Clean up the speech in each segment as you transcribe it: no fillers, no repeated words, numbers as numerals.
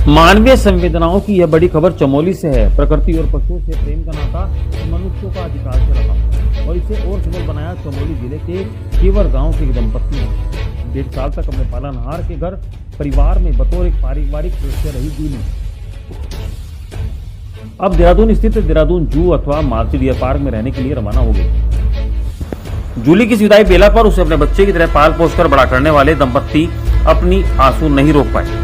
मानवीय संवेदनाओं की यह बड़ी खबर चमोली से है। प्रकृति और पशुओं से प्रेम का नाता मनुष्यों का अधिकार से रहा और इसे और सुंदर बनाया चमोली जिले के केवर गांव के दंपत्ति ने। 1.5 साल तक अपने पालनहार के घर परिवार में बतौर एक पारिवारिक सदस्य रही जूली अब देहरादून स्थित देहरादून जू अथवा मालसी डियर पार्क में रहने के लिए रवाना हो गई। जूली की विदाई बेला पर उसे अपने बच्चे की तरह पाल पोस कर बड़ा करने वाले दंपत्ति अपनी आंसू नहीं रोक पाए।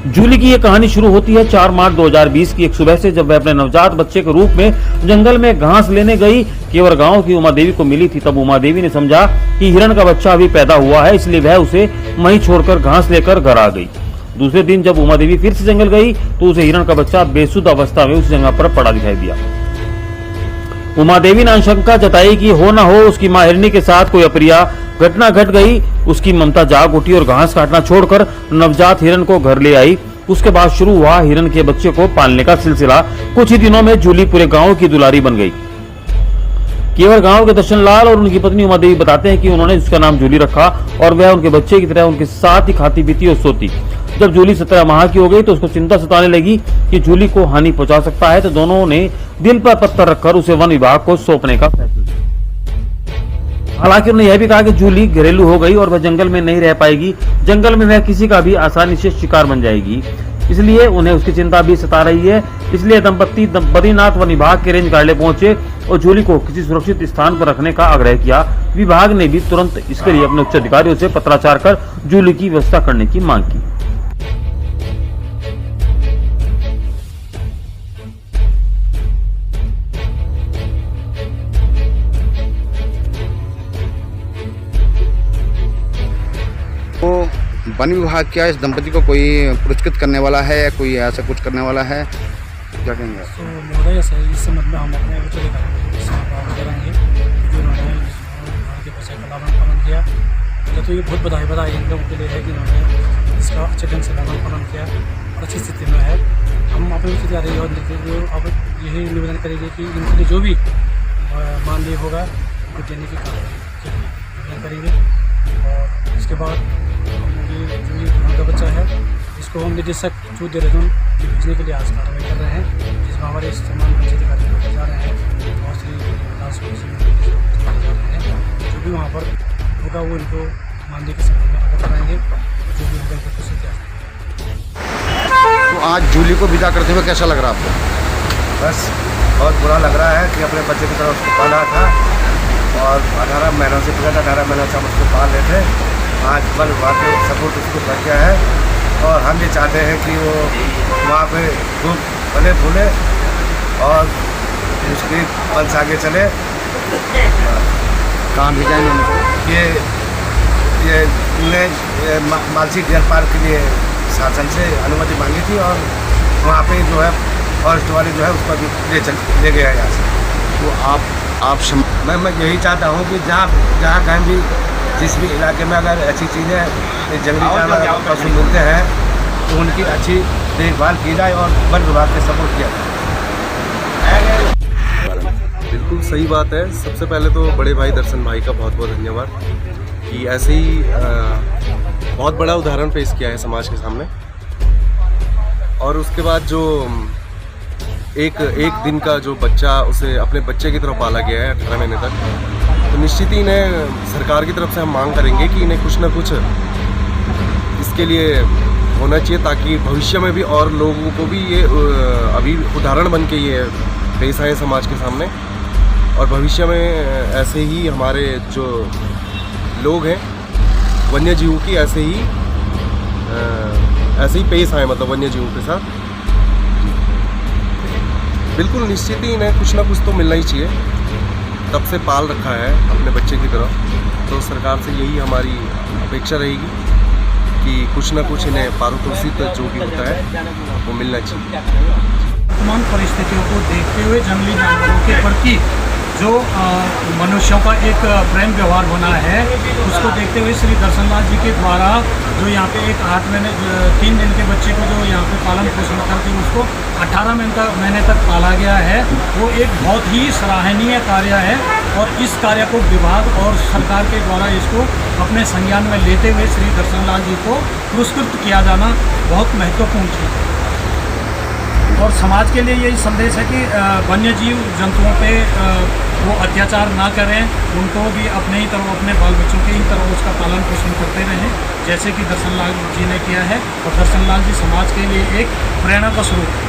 जूली की यह कहानी शुरू होती है 4 मार्च 2020 की एक सुबह से, जब वह अपने नवजात बच्चे के रूप में जंगल में घास लेने गई। केवर गांव की उमा देवी को मिली थी। तब उमा देवी ने समझा कि हिरण का बच्चा अभी पैदा हुआ है, इसलिए वह उसे वहीं छोड़कर घास लेकर घर आ गई। दूसरे दिन जब उमा देवी फिर से जंगल गई तो उसे हिरण का बच्चा बेसुध अवस्था में उस जगह पर पड़ा दिखाई दिया। उमा देवी ने आशंका जताई कि हो न हो उसकी मां हिरणी के साथ कोई अप्रिय घटना घट गई। उसकी ममता जाग उठी और घास काटना छोड़कर नवजात हिरण को घर ले आई। उसके बाद शुरू हुआ हिरण के बच्चे को पालने का सिलसिला। कुछ ही दिनों में जूली पूरे गांव की दुलारी बन गई। केवल गांव के दर्शन लाल और उनकी पत्नी उमा देवी बताते हैं कि उन्होंने उसका नाम जूली रखा और वह उनके बच्चे की तरह उनके साथ ही खाती पीती और सोती। जब जूली 17 माह की हो गई तो उसको चिंता सताने लगी कि जूली को हानि पहुंचा सकता है, तो दोनों ने दिल पर पत्थर रखकर उसे वन विभाग को सौंपने का फैसला किया। हालांकि उन्होंने यह भी कहा कि जूली घरेलू हो गई और वह जंगल में नहीं रह पाएगी। जंगल में वह किसी का भी आसानी से शिकार बन जाएगी, इसलिए उन्हें उसकी चिंता भी सता रही है। इसलिए दंपत्ति बद्रीनाथ वन विभाग के रेंज कार्यालय पहुंचे और जूली को किसी सुरक्षित स्थान पर रखने का आग्रह किया। विभाग ने भी तुरंत इसके लिए अपने उच्च अधिकारियों से पत्राचार कर जूली की व्यवस्था करने की मांग की। तो वन विभाग क्या इस दंपति को कोई पुरस्कृत करने वाला है या कोई ऐसा कुछ करने वाला है, क्या कहेंगे? तो महोदय इस संबंध में हम अपने उच्च अधिकारियों से बात करेंगे जो उन्होंने के बच्चे का लालन पालन किया। तो ये बहुत बधाई इन लोगों के लिए है कि उन्होंने इसका अच्छे ढंग से लालन पालन किया और अच्छी स्थिति में है। हम अपने उच्च अधिकारी और अब यही निवेदन करेंगे कि इनके लिए जो भी मानदेय होगा वो देने की कार्रवाई करेंगे। और इसके बाद ये जो हिरण का बच्चा है इसको हम निदेशक जू देहरादून भेजने के लिए आज कार्रवाई कर रहे हैं, जिसमें हमारे तमाम उच्च अधिकारी जा रहे हैं और जो भी वहाँ पर होगा वो इनको मानदेय के संबंध में अवगत कराएंगे। जो भी होगा इनको कुछ तो आज जूली को विदा करते हुए कैसा लग रहा है आपको? बस बहुत बुरा लग रहा है कि अपने बच्चे की तरह उसको पाला था और 18 महीनों से 18 महीनों से हम उसको पाल रहे थे। आज वन विभाग के सपोर्ट उसको कर गया है और हम ये चाहते हैं कि वो वहाँ पे खूब फले फूले और उसकी वंश आगे चले। कहाँ भेजा इन्होंने? ये मालसी डियर पार्क के लिए शासन से अनुमति मांगी थी और वहाँ पे जो है फॉरेस्ट वाले जो है उसको ले गया यहाँ से। तो मैं यही चाहता हूँ कि जहाँ कहीं भी जिस भी इलाके में अगर अच्छी चीज़ें जंगली जानवर पशु मिलते हैं तो उनकी अच्छी देखभाल की जाए और वन विभाग से सपोर्ट किया जाए। बिल्कुल सही बात है। सबसे पहले तो बड़े भाई दर्शन भाई का बहुत बहुत धन्यवाद कि ऐसे ही बहुत बड़ा उदाहरण पेश किया है समाज के सामने। और उसके बाद जो एक दिन का जो बच्चा उसे अपने बच्चे की तरफ पाला गया है 18 महीने तक, तो निश्चित ही इन्हें सरकार की तरफ से हम मांग करेंगे कि इन्हें कुछ ना कुछ इसके लिए होना चाहिए, ताकि भविष्य में भी और लोगों को भी ये अभी उदाहरण बन के ये पेश आए समाज के सामने। और भविष्य में ऐसे ही हमारे जो लोग हैं वन्य जीवों की ऐसे ही पेश आए, मतलब वन्य जीवों के साथ। बिल्कुल निश्चित ही इन्हें कुछ ना कुछ तो मिलना ही चाहिए। तब से पाल रखा है अपने बच्चे की तरह, तो सरकार से यही हमारी अपेक्षा रहेगी कि कुछ ना कुछ इन्हें पारितोषिक जो भी होता है वो मिलना चाहिए। तमाम परिस्थितियों को देखते हुए जंगली जानवरों के प्रति जो मनुष्यों का एक प्रेम व्यवहार होना है, उसको देखते हुए श्री दर्शनलाल जी के द्वारा जो यहाँ पे एक 3 दिन के बच्चे को जो यहाँ पे पालन पोषण करके उसको 18 महीने तक पाला गया है, वो एक बहुत ही सराहनीय कार्य है। और इस कार्य को विभाग और सरकार के द्वारा इसको अपने संज्ञान में लेते हुए श्री दर्शनलाल जी को पुरस्कृत किया जाना बहुत महत्वपूर्ण चीज़ है। और समाज के लिए यही संदेश है कि वन्य जीव जंतुओं पे वो अत्याचार ना करें, उनको भी अपने ही तरह अपने बाल बच्चों के ही तरह उसका पालन पोषण करते रहें, जैसे कि दर्शनलाल जी ने किया है। और दर्शनलाल जी समाज के लिए एक प्रेरणा का स्रोत है।